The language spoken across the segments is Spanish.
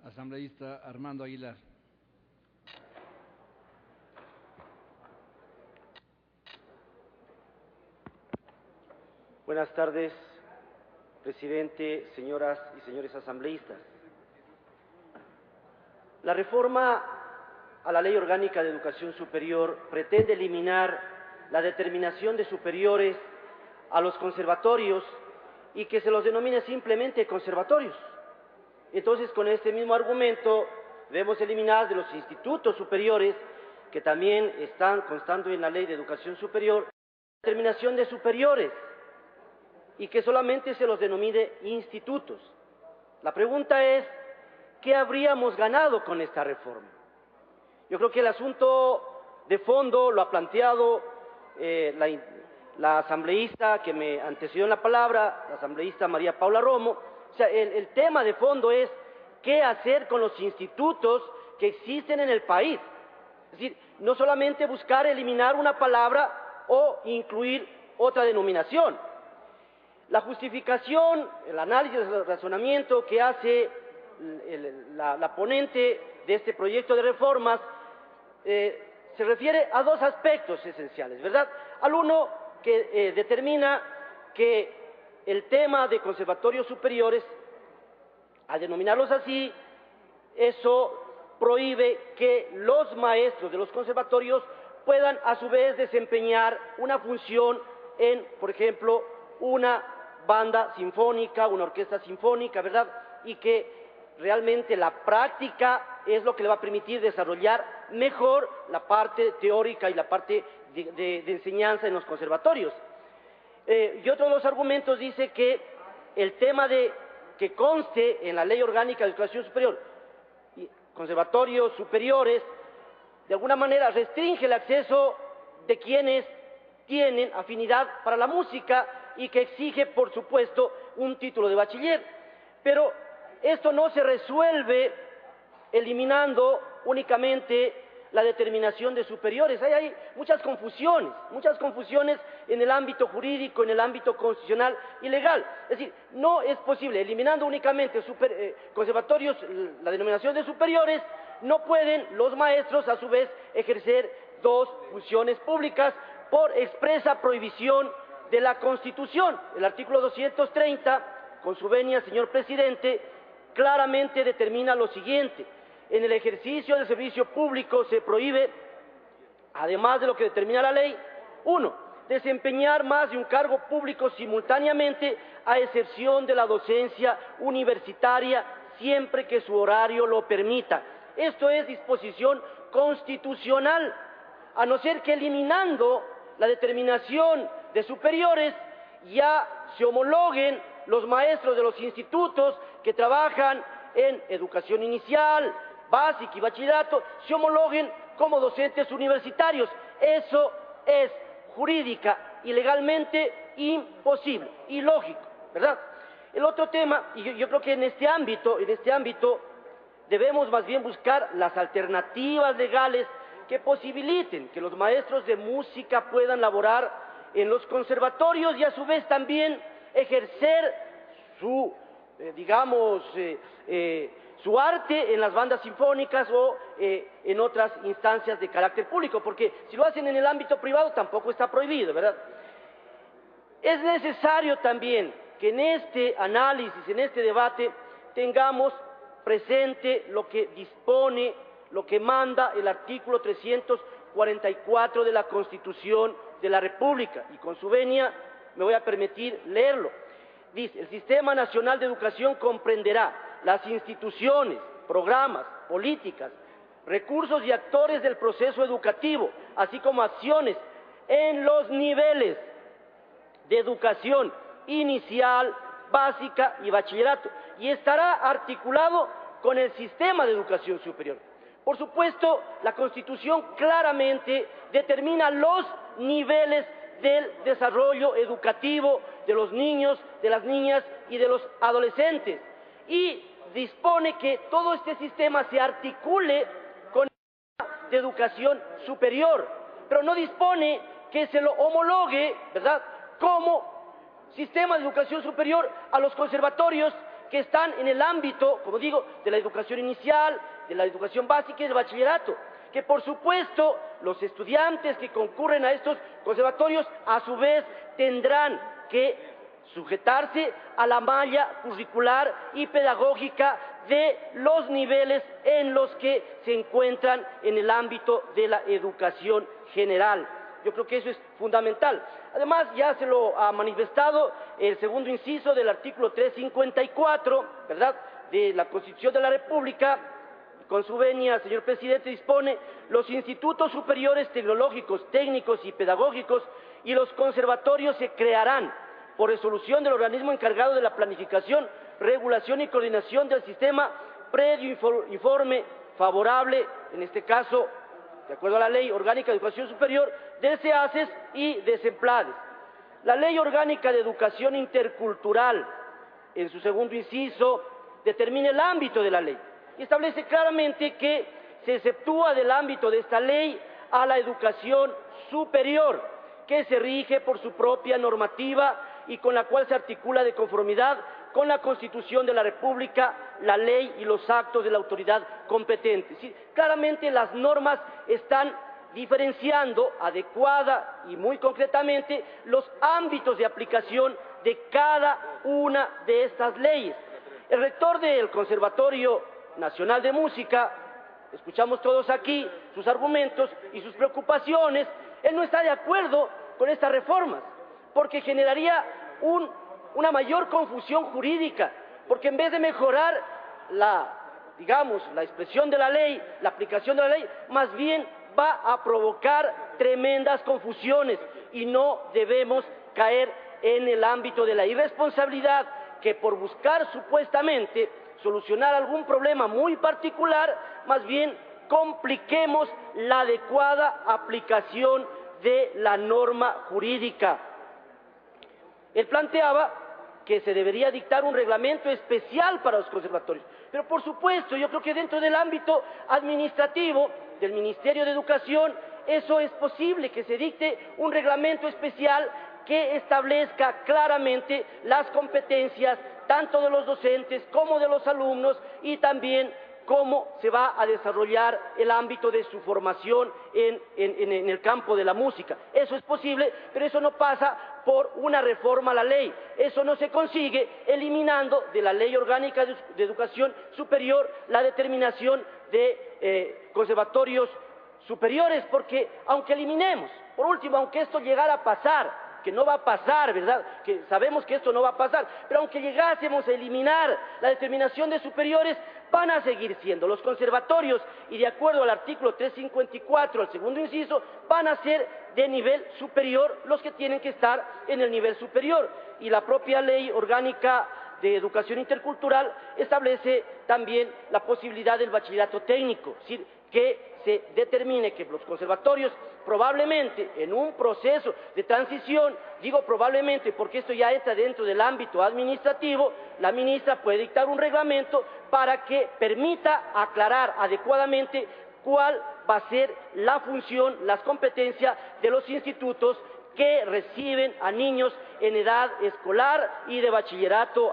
Asambleísta Armando Aguilar. Buenas tardes, presidente, señoras y señores asambleístas. La reforma a la Ley Orgánica de Educación Superior pretende eliminar la determinación de superiores a los conservatorios y que se los denomine simplemente conservatorios. Entonces, con este mismo argumento, debemos eliminar de los institutos superiores, que también están constando en la Ley de Educación Superior, la determinación de superiores y que solamente se los denomine institutos. La pregunta es, ¿qué habríamos ganado con esta reforma? Yo creo que el asunto de fondo lo ha planteado la asambleísta que me antecedió en la palabra, la asambleísta María Paula Romo. O sea, el tema de fondo es qué hacer con los institutos que existen en el país. Es decir, no solamente buscar eliminar una palabra o incluir otra denominación. La justificación, el análisis, el razonamiento que hace la ponente de este proyecto de reformas se refiere a dos aspectos esenciales, ¿verdad? Al uno, que determina que el tema de conservatorios superiores, al denominarlos así, eso prohíbe que los maestros de los conservatorios puedan a su vez desempeñar una función en, por ejemplo, una banda sinfónica, una orquesta sinfónica, ¿verdad? Y que realmente la práctica es lo que le va a permitir desarrollar mejor la parte teórica y la parte de enseñanza en los conservatorios. Y otro de los argumentos dice que el tema de que conste en la Ley Orgánica de Educación Superior y conservatorios superiores, de alguna manera restringe el acceso de quienes tienen afinidad para la música y que exige, por supuesto, un título de bachiller. Pero esto no se resuelve eliminando únicamente la determinación de superiores. Hay muchas confusiones en el ámbito jurídico, en el ámbito constitucional y legal. Es decir, no es posible, eliminando únicamente conservatorios, la denominación de superiores, no pueden los maestros a su vez ejercer dos funciones públicas por expresa prohibición de la Constitución. El artículo 230, con su venia, señor presidente, claramente determina lo siguiente: en el ejercicio del servicio público se prohíbe, además de lo que determina la ley, 1, desempeñar más de un cargo público simultáneamente, a excepción de la docencia universitaria, siempre que su horario lo permita. Esto es disposición constitucional, a no ser que eliminando la determinación de superiores ya se homologuen los maestros de los institutos que trabajan en educación inicial, básica y bachillerato, se homologuen como docentes universitarios. Eso es jurídica y legalmente imposible, ilógico, ¿verdad? El otro tema, y yo creo que en este ámbito debemos más bien buscar las alternativas legales que posibiliten que los maestros de música puedan laborar en los conservatorios y a su vez también ejercer su, su arte en las bandas sinfónicas o en otras instancias de carácter público, porque si lo hacen en el ámbito privado tampoco está prohibido, ¿verdad? Es necesario también que en este análisis, en este debate, tengamos presente lo que dispone, lo que manda el artículo 344 de la Constitución de la República, y con su venia me voy a permitir leerlo. Dice: el Sistema Nacional de Educación comprenderá las instituciones, programas, políticas, recursos y actores del proceso educativo, así como acciones en los niveles de educación inicial, básica y bachillerato, y estará articulado con el sistema de educación superior. Por supuesto, la Constitución claramente determina los niveles del desarrollo educativo de los niños, de las niñas y de los adolescentes, y dispone que todo este sistema se articule con el sistema de educación superior, pero no dispone que se lo homologue, ¿verdad?, como sistema de educación superior a los conservatorios que están en el ámbito, como digo, de la educación inicial, de la educación básica y del bachillerato, que por supuesto los estudiantes que concurren a estos conservatorios a su vez tendrán que sujetarse a la malla curricular y pedagógica de los niveles en los que se encuentran en el ámbito de la educación general. Yo creo que eso es fundamental. Además, ya se lo ha manifestado el segundo inciso del artículo 354, ¿verdad?, de la Constitución de la República. Con su venia, señor presidente, dispone: los institutos superiores tecnológicos, técnicos y pedagógicos y los conservatorios se crearán por resolución del organismo encargado de la planificación, regulación y coordinación del sistema, previo informe favorable, en este caso, de acuerdo a la Ley Orgánica de Educación Superior, del SEACES y de SEMPLADES. La Ley Orgánica de Educación Intercultural, en su segundo inciso, determina el ámbito de la ley y establece claramente que se exceptúa del ámbito de esta ley a la educación superior, que se rige por su propia normativa y con la cual se articula de conformidad con la Constitución de la República, la ley y los actos de la autoridad competente. Sí, claramente las normas están diferenciando adecuada y muy concretamente los ámbitos de aplicación de cada una de estas leyes. El rector del Conservatorio Nacional de Música, escuchamos todos aquí sus argumentos y sus preocupaciones. Él no está de acuerdo con estas reformas porque generaría una mayor confusión jurídica, porque en vez de mejorar la expresión de la ley, la aplicación de la ley, más bien va a provocar tremendas confusiones y no debemos caer en el ámbito de la irresponsabilidad que por buscar supuestamente solucionar algún problema muy particular, más bien compliquemos la adecuada aplicación de la norma jurídica. Él planteaba que se debería dictar un reglamento especial para los conservatorios, pero por supuesto yo creo que dentro del ámbito administrativo del Ministerio de Educación eso es posible, que se dicte un reglamento especial que establezca claramente las competencias tanto de los docentes como de los alumnos y también cómo se va a desarrollar el ámbito de su formación en el campo de la música. Eso es posible, pero eso no pasa por una reforma a la ley. Eso no se consigue eliminando de la Ley Orgánica de Educación Superior la determinación de conservatorios superiores, porque aunque eliminemos, por último, aunque esto llegara a pasar, que no va a pasar, ¿verdad?, que sabemos que esto no va a pasar, pero aunque llegásemos a eliminar la determinación de superiores, van a seguir siendo los conservatorios y de acuerdo al artículo 354, al segundo inciso, van a ser de nivel superior los que tienen que estar en el nivel superior. Y la propia Ley Orgánica de Educación Intercultural establece también la posibilidad del bachillerato técnico, es decir, que se determine que los conservatorios probablemente en un proceso de transición, digo probablemente porque esto ya está dentro del ámbito administrativo, la ministra puede dictar un reglamento para que permita aclarar adecuadamente cuál va a ser la función, las competencias de los institutos que reciben a niños en edad escolar y de bachillerato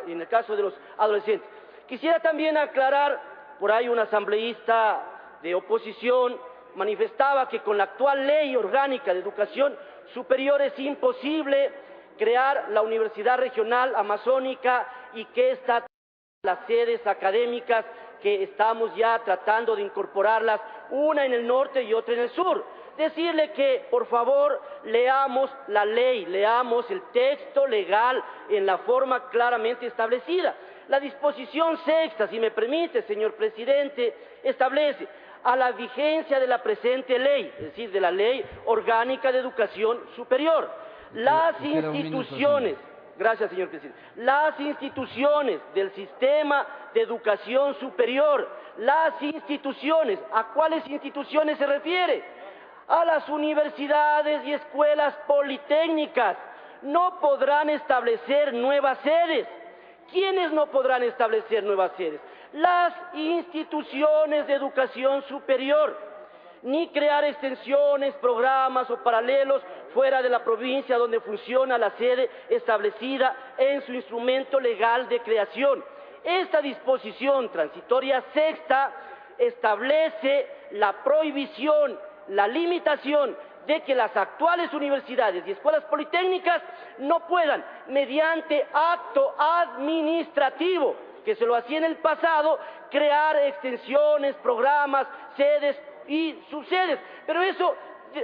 en el caso de los adolescentes. Quisiera también aclarar, por ahí un asambleísta de oposición manifestaba que con la actual Ley Orgánica de Educación Superior es imposible crear la Universidad Regional Amazónica y que las sedes académicas que estamos ya tratando de incorporarlas, una en el norte y otra en el sur. Decirle que, por favor, leamos la ley, leamos el texto legal en la forma claramente establecida. La disposición sexta, si me permite, señor presidente, establece a la vigencia de la presente ley, es decir, de la Ley Orgánica de Educación Superior, las instituciones, gracias señor presidente, las instituciones del sistema de educación superior, las instituciones, ¿a cuáles instituciones se refiere? A las universidades y escuelas politécnicas, no podrán establecer nuevas sedes. ¿Quiénes no podrán establecer nuevas sedes? Las instituciones de educación superior, ni crear extensiones, programas o paralelos fuera de la provincia donde funciona la sede establecida en su instrumento legal de creación. Esta disposición transitoria sexta establece la prohibición, la limitación de que las actuales universidades y escuelas politécnicas no puedan, mediante acto administrativo, que se lo hacía en el pasado, crear extensiones, programas, sedes y subsedes. Pero eso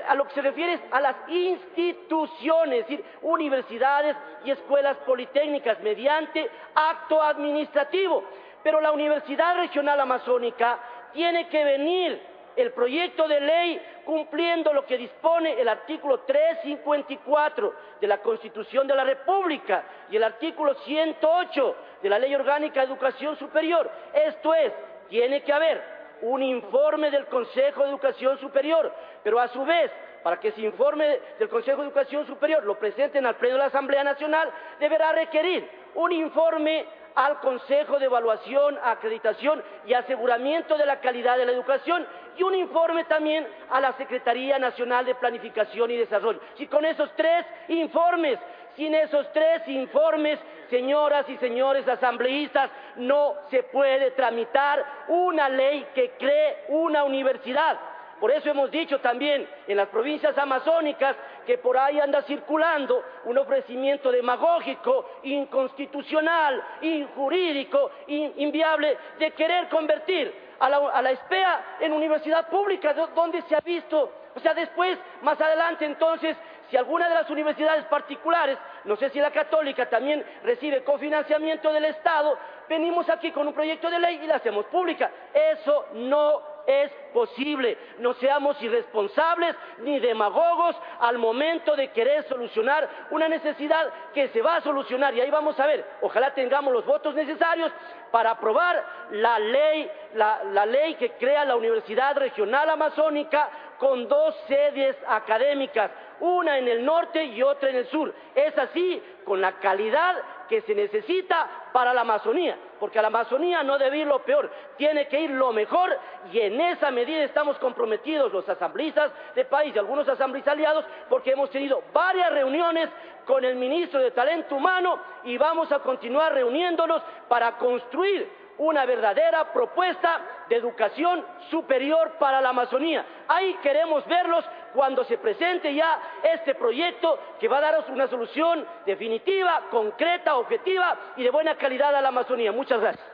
a lo que se refiere es a las instituciones, es decir, universidades y escuelas politécnicas, mediante acto administrativo. Pero la Universidad Regional Amazónica tiene que venir el proyecto de ley cumpliendo lo que dispone el artículo 354 de la Constitución de la República y el artículo 108 de la Ley Orgánica de Educación Superior. Esto es, tiene que haber un informe del Consejo de Educación Superior, pero a su vez, para que ese informe del Consejo de Educación Superior lo presenten al Pleno de la Asamblea Nacional, deberá requerir un informe al Consejo de Evaluación, Acreditación y Aseguramiento de la Calidad de la Educación y un informe también a la Secretaría Nacional de Planificación y Desarrollo. Si con esos tres informes, sin esos tres informes, señoras y señores asambleístas, no se puede tramitar una ley que cree una universidad. Por eso hemos dicho también en las provincias amazónicas que por ahí anda circulando un ofrecimiento demagógico, inconstitucional, injurídico, inviable, de querer convertir a la SPEA en universidad pública, donde se ha visto, o sea, después, más adelante entonces, si alguna de las universidades particulares, no sé si la católica también recibe cofinanciamiento del Estado, venimos aquí con un proyecto de ley y la hacemos pública. Eso no es posible. No seamos irresponsables ni demagogos al momento de querer solucionar una necesidad que se va a solucionar. Y ahí vamos a ver, ojalá tengamos los votos necesarios para aprobar la ley que crea la Universidad Regional Amazónica con dos sedes académicas, una en el norte y otra en el sur. Es así, con la calidad que se necesita para la Amazonía, porque a la Amazonía no debe ir lo peor, tiene que ir lo mejor, y en esa medida estamos comprometidos los asambleístas de país y algunos asambleístas aliados, porque hemos tenido varias reuniones con el ministro de Talento Humano y vamos a continuar reuniéndonos para construir una verdadera propuesta de educación superior para la Amazonía. Ahí queremos verlos cuando se presente ya este proyecto que va a daros una solución definitiva, concreta, objetiva y de buena calidad a la Amazonía. Muchas gracias.